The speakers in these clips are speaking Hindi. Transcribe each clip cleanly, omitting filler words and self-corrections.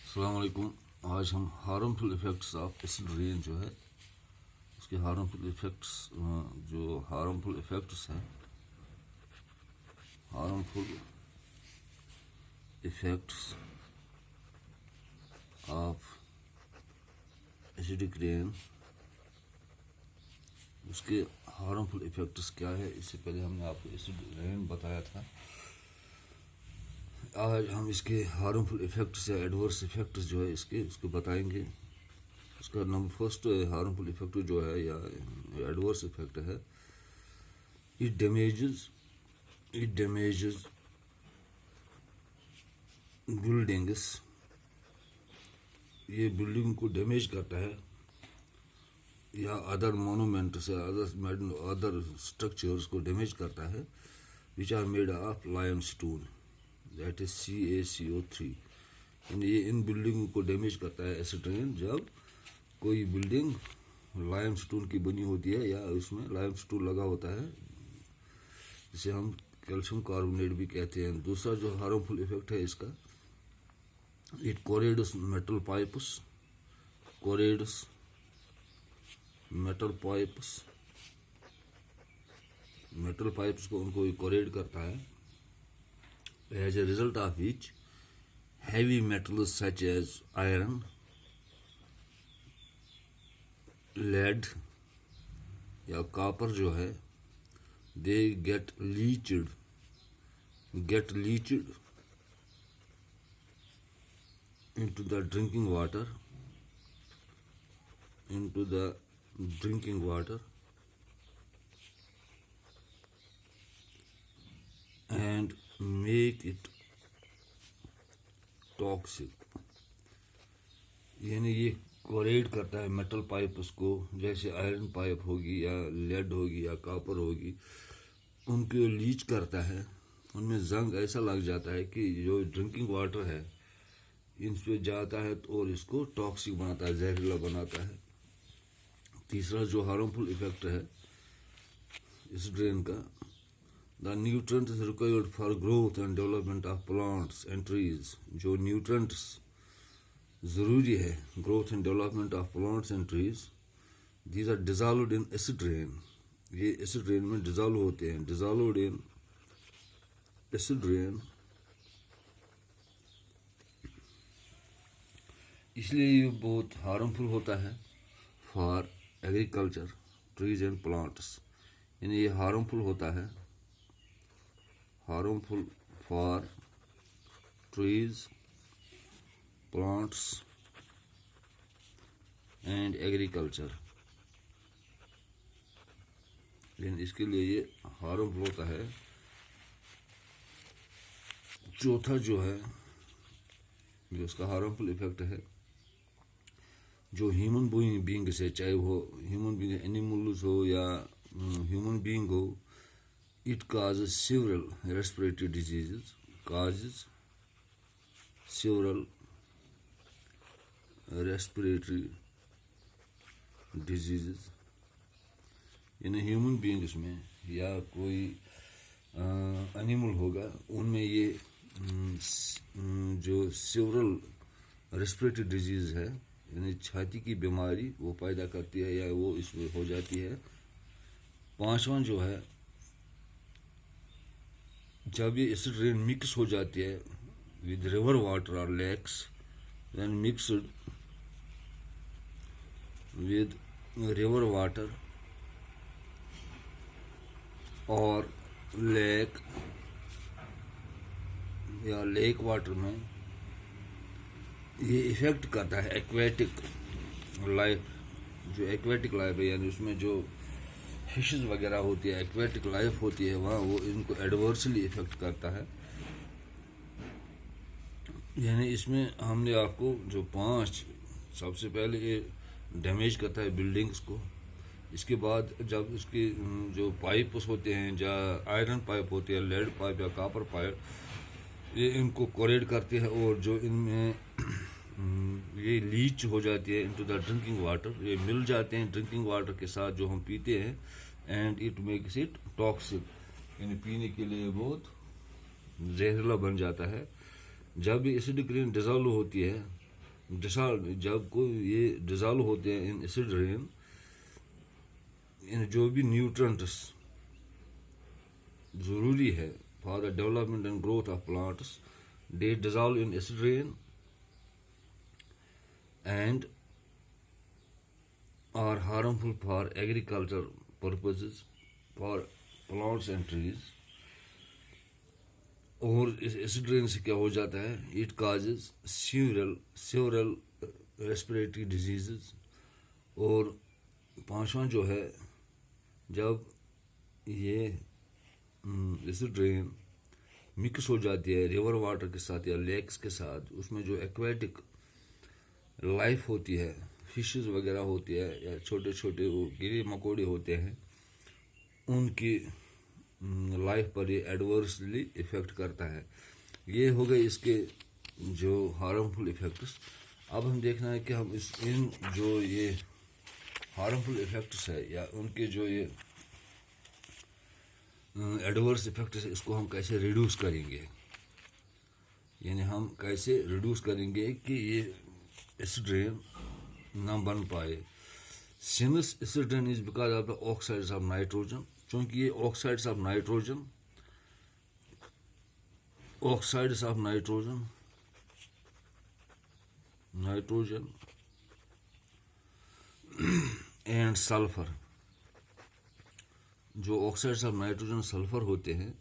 अस्सलाम वालेकुम। आज हम harmful effects of acid rain जो है उसके हार्मफुल इफ़ेक्ट्स हैं harmful effects of acidic rain, उसके हार्मफुल इफ़ेक्ट्स क्या है। इससे पहले हमने आपको एसिड रेन बताया था। आज हम इसके हार्मफुल इफ़ेक्ट्स या एडवर्स इफ़ेक्ट्स जो है उसको बताएंगे। उसका नंबर फर्स्ट हार्मफुल इफ़ेक्ट जो है या एडवर्स इफ़ेक्ट है, इट डैमेजेस बिल्डिंग्स। ये बिल्डिंग को डैमेज करता है या अदर मोनूमेंट्स या अदर स्ट्रक्चर्स को डैमेज करता है, which are made of limestone, that is CaCO3। यानी ये इन बिल्डिंग को डैमेज करता है एसिड रेन। जब कोई बिल्डिंग लाइमस्टोन की बनी होती है या उसमें लाइमस्टोन लगा होता है, जिसे हम कैल्शियम कार्बोनेट भी कहते हैं। दूसरा जो हार्मफुल इफेक्ट है इसका, इट कोरेड्स मेटल पाइप्स को उनको कोरेड करता है। As a result of which heavy metals such as iron, lead या copper जो है, they get leached into the drinking water and make it toxic. यानी ये कोरेड करता है मेटल पाइप उसको, जैसे आयरन पाइप होगी या लेड होगी या कॉपर होगी, उनको लीच करता है। उनमें जंग ऐसा लग जाता है कि जो ड्रिंकिंग वाटर है इन पे जाता है और इसको टॉक्सिक बनाता है, जहरीला बनाता है। तीसरा जो हार्मफुल इफेक्ट है इस ड्रेन का, The nutrients required for growth and development of plants and trees, जो न्यूट्रेंट्स ज़रूरी है growth and development of plants and trees, these are dissolved in acid rain। ये एसिड रेन में डिजॉल्व होते हैं, dissolved in acid rain। इसलिए ये बहुत हार्मफुल होता है for agriculture, trees and plants. यानी ये हार्मफुल होता है, harmful for trees, plants and agriculture। लेकिन इसके लिए ये हार्मफुल होता है। चौथा जो है जो उसका हार्मफुल इफेक्ट है, जो ह्यूमन बीइंग से, चाहे वो ह्यूमन बीइंग एनिमल्स हो या ह्यूमन बीइंग हो, it causes several respiratory diseases, यानी ह्यूमन बीइंग्स में या कोई एनिमल होगा, उनमें ये जो सेवरल रेस्पिरेटरी डिजीज है, यानी छाती की बीमारी वो पैदा करती है या वो इसमें हो जाती है। पांचवा जो है, जब ये एसिड रेन मिक्स हो जाती है विद रिवर वाटर और lakes, when mixed with river water और लेक या लेक वाटर में, ये इफेक्ट करता है एक्वेटिक लाइफ। जो एक्वेटिक लाइफ है, यानी उसमें जो फिशेस वगैरह होती है, एक्वेटिक लाइफ होती है वहाँ, वो इनको एडवर्सली इफेक्ट करता है। यानी इसमें हमने आपको जो 5, सबसे पहले ये डैमेज करता है बिल्डिंग्स को। इसके बाद जब इसके जो पाइप्स होते हैं, जो आयरन पाइप होती है, लेड पाइप या कॉपर पाइप, ये इनको कोरेड करते हैं और जो इनमें ये लीच हो जाती है इनटू द ड्रिंकिंग वाटर, ये मिल जाते हैं ड्रिंकिंग वाटर के साथ जो हम पीते हैं, and it makes it toxic. यानी पीने के लिए बहुत जहरीला बन जाता है। जब भी एसिडिक रेन डिजॉल्व होती है जब कोई ये डिज़ोल्व होते हैं इन एसिड रेन, इन जो भी न्यूट्रंट्स ज़रूरी है for the development and growth of plants, they dissolve in acid rain and are harmful for agriculture purposes for plants and trees. और इस एसिड रेन से क्या हो जाता है, it causes several respiratory diseases. और पांचवा जो है, जब ये एसिड रेन मिक्स हो जाती है रिवर वाटर के साथ या लेक्स के साथ, उसमें जो एक्वेटिक लाइफ होती है, फिशेस वगैरह होती है या छोटे छोटे वो कीड़े मकोड़े होते हैं, उनकी लाइफ पर ये एडवर्सली इफ़ेक्ट करता है। ये हो गए इसके जो हार्मफुल इफ़ेक्ट्स। अब हम देखना है कि हम इन जो ये हार्मफुल इफ़ेक्ट्स है या उनके जो ये एडवर्स इफ़ेक्ट्स है, इसको हम कैसे रिड्यूस करेंगे, यानी हम कैसे रिड्यूस करेंगे कि ये एसिड रेन ना बन पाए। Since acid rain is because of the oxides of nitrogen, चूँकि ये oxides of nitrogen and sulphur, जो ऑक्साइड्स ऑफ नाइट्रोजन सल्फर होते हैं,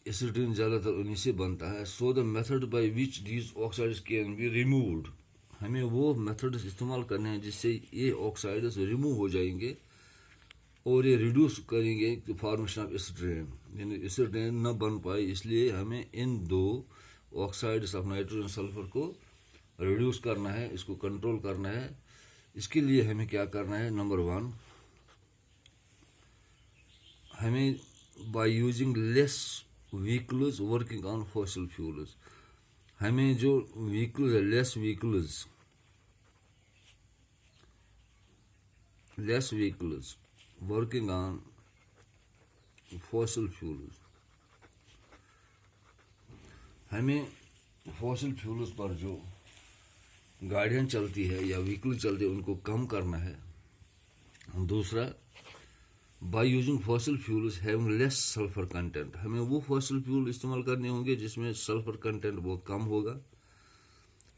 एसिड रेन ज़्यादातर उन्हीं से बनता है। So the method by which these oxides can be removed, हमें वो मेथड्स इस्तेमाल करने हैं जिससे ये ऑक्साइड्स रिमूव हो जाएंगे और ये रिड्यूस करेंगे फॉर्मेशन ऑफ एसिड रेन, यानी एसिड रेन न बन पाए। इसलिए हमें इन दो ऑक्साइड्स ऑफ नाइट्रोजन सल्फर को रिड्यूस करना है, इसको कंट्रोल करना है। इसके लिए हमें क्या करना है, नंबर 1, हमें by using less vehicles working on fossil fuels, हमें जो व्हीकल्स है, less vehicles working on fossil fuels, हमें फॉसिल फ्यूल्स पर जो गाड़ियाँ चलती है या व्हीकल चलते हैं उनको कम करना है। दूसरा, by using fossil fuels having less sulphur content, हमें वो फॉसिल फ्यूल इस्तेमाल करने होंगे जिसमें सल्फर कंटेंट बहुत कम होगा।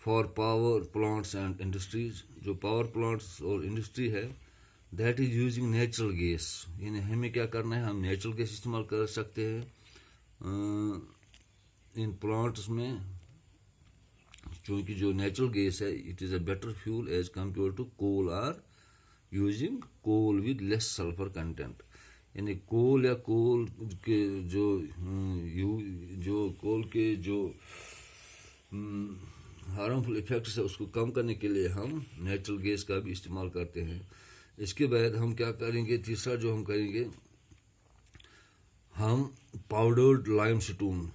For power plants and industries, जो पावर प्लांट्स और इंडस्ट्री है, that is using natural gas, यानी हमें क्या करना है, हम नेचुरल गैस इस्तेमाल कर सकते हैं इन प्लांट्स में, क्योंकि जो नेचुरल गैस है it is a better fuel as compare to coal or using coal with less sulphur content. यानी कोल या कोल के जो कोल के जो हार्मफुल इफेक्ट्स है उसको कम करने के लिए हम नेचुरल गैस का भी इस्तेमाल करते हैं। इसके बाद हम क्या करेंगे, तीसरा जो हम करेंगे, हम पाउडर्ड लाइमस्टोन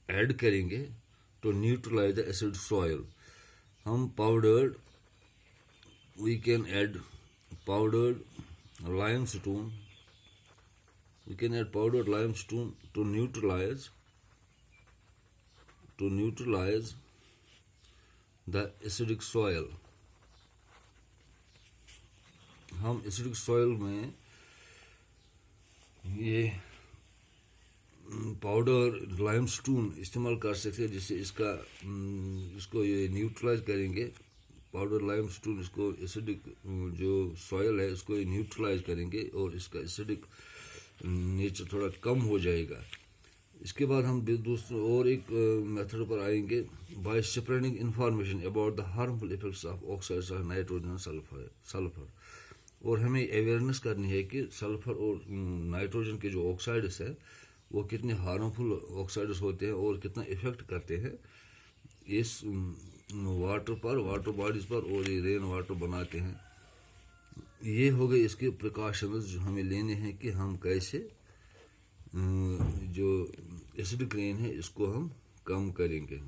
ऐड करेंगे to neutralize the acid soil. हम we can add powdered limestone to neutralize the acidic soil। हम एसिडिक सॉइल में ये पाउडर लाइमस्टोन इस्तेमाल कर सकते हैं, जिससे इसको ये न्यूट्रलाइज करेंगे। पाउडर लाइमस्टोन इसको एसिडिक जो सॉइल है उसको न्यूट्रलाइज करेंगे और इसका एसिडिक नेचर थोड़ा कम हो जाएगा। इसके बाद हम दूसरे और एक मेथड पर आएंगे, by spreading information about the harmful effects of oxides of nitrogen sulphur. और हमें अवेयरनेस करनी है कि सल्फर और नाइट्रोजन के जो ऑक्साइड्स है वो कितने हार्मफुल ऑक्साइड्स होते हैं और कितना इफेक्ट करते हैं इस वाटर बॉडीज पर, और ये रेन वाटर बनाते हैं। ये हो गए इसके प्रिकॉशंस जो हमें लेने हैं कि हम कैसे जो एसिडिक रेन है इसको हम कम करेंगे।